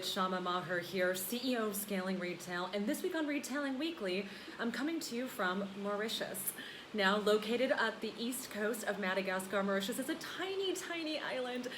it's Shama Maher here, CEO of Scaling Retail, and this week on Retailing Weekly, I'm coming to you from Mauritius. Now located at the east coast of Madagascar, Mauritius is a tiny, tiny island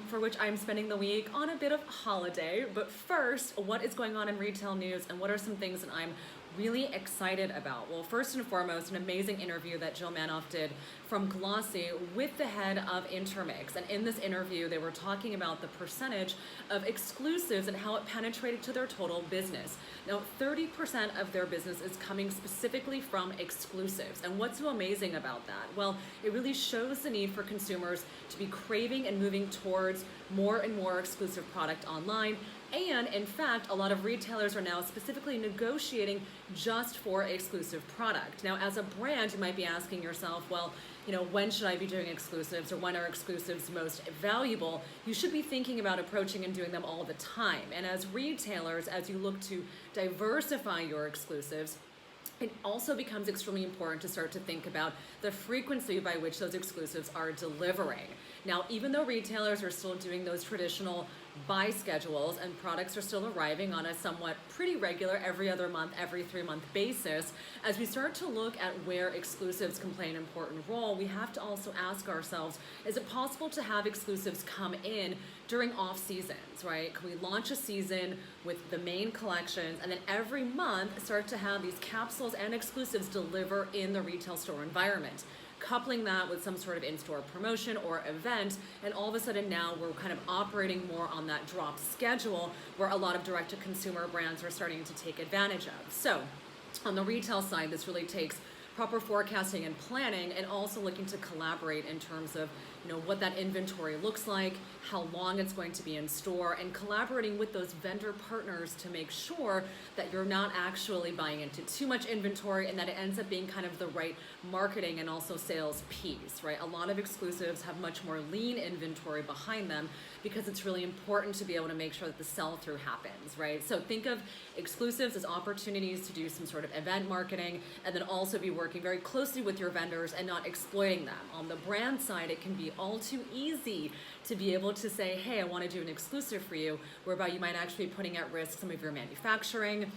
for which I'm spending the week on a bit of holiday. But first, what is going on in retail news and what are some things that I'm really excited about? Well, first and foremost, an amazing interview that Jill Manoff did from Glossy with the head of Intermix. And in this interview, they were talking about the percentage of exclusives and how it penetrated to their total business. Now, 30% of their business is coming specifically from exclusives. And what's so amazing about that? Well, it really shows the need for consumers to be craving and moving towards more and more exclusive product online. And in fact, a lot of retailers are now specifically negotiating just for exclusive product. Now, as a brand, you might be asking yourself, well, when should I be doing exclusives, or when are exclusives most valuable? You should be thinking about approaching and doing them all the time. And as retailers, as you look to diversify your exclusives, it also becomes extremely important to start to think about the frequency by which those exclusives are delivering. Now, even though retailers are still doing those traditional buy schedules and products are still arriving on a somewhat pretty regular every other month, every 3-month basis, as we start to look at where exclusives can play an important role, we have to also ask ourselves, is it possible to have exclusives come in during off seasons, right? Can we launch a season with the main collections and then every month start to have these capsules and exclusives deliver in the retail store environment? Coupling that with some sort of in-store promotion or event, and all of a sudden now we're kind of operating more on that drop schedule where a lot of direct-to-consumer brands are starting to take advantage of. So on the retail side, this really takes proper forecasting and planning, and also looking to collaborate in terms of what that inventory looks like, how long it's going to be in store, and collaborating with those vendor partners to make sure that you're not actually buying into too much inventory and that it ends up being kind of the right marketing and also sales piece, right? A lot of exclusives have much more lean inventory behind them because it's really important to be able to make sure that the sell-through happens, right? So think of exclusives as opportunities to do some sort of event marketing, and then also be working very closely with your vendors and not exploiting them. On the brand side, it can be all too easy to be able to say, hey, I want to do an exclusive for you, whereby you might actually be putting at risk some of your manufacturing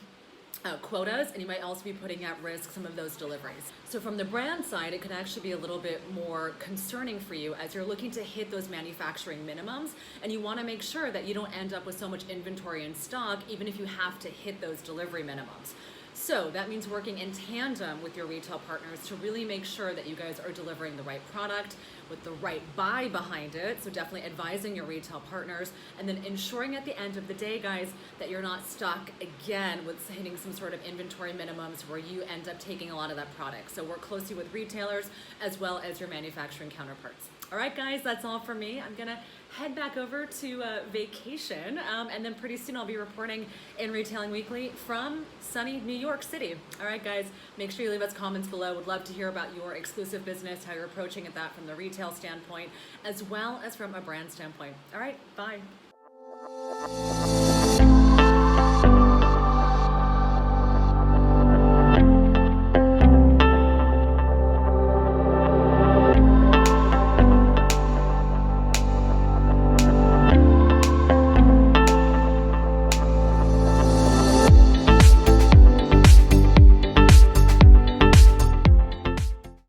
quotas, and you might also be putting at risk some of those deliveries. So from the brand side, it can actually be a little bit more concerning for you as you're looking to hit those manufacturing minimums, and you want to make sure that you don't end up with so much inventory in stock, even if you have to hit those delivery minimums. So that means working in tandem with your retail partners to really make sure that you guys are delivering the right product with the right buy behind it. So definitely advising your retail partners, and then ensuring at the end of the day, guys, that you're not stuck again with hitting some sort of inventory minimums where you end up taking a lot of that product. So work closely with retailers as well as your manufacturing counterparts. All right, guys, that's all for me. I'm gonna head back over to vacation, and then pretty soon I'll be reporting in Retailing Weekly from sunny New York City. All right, guys, make sure you leave us comments below. Would love to hear about your exclusive business, how you're approaching it that from the retail standpoint, as well as from a brand standpoint. All right, bye.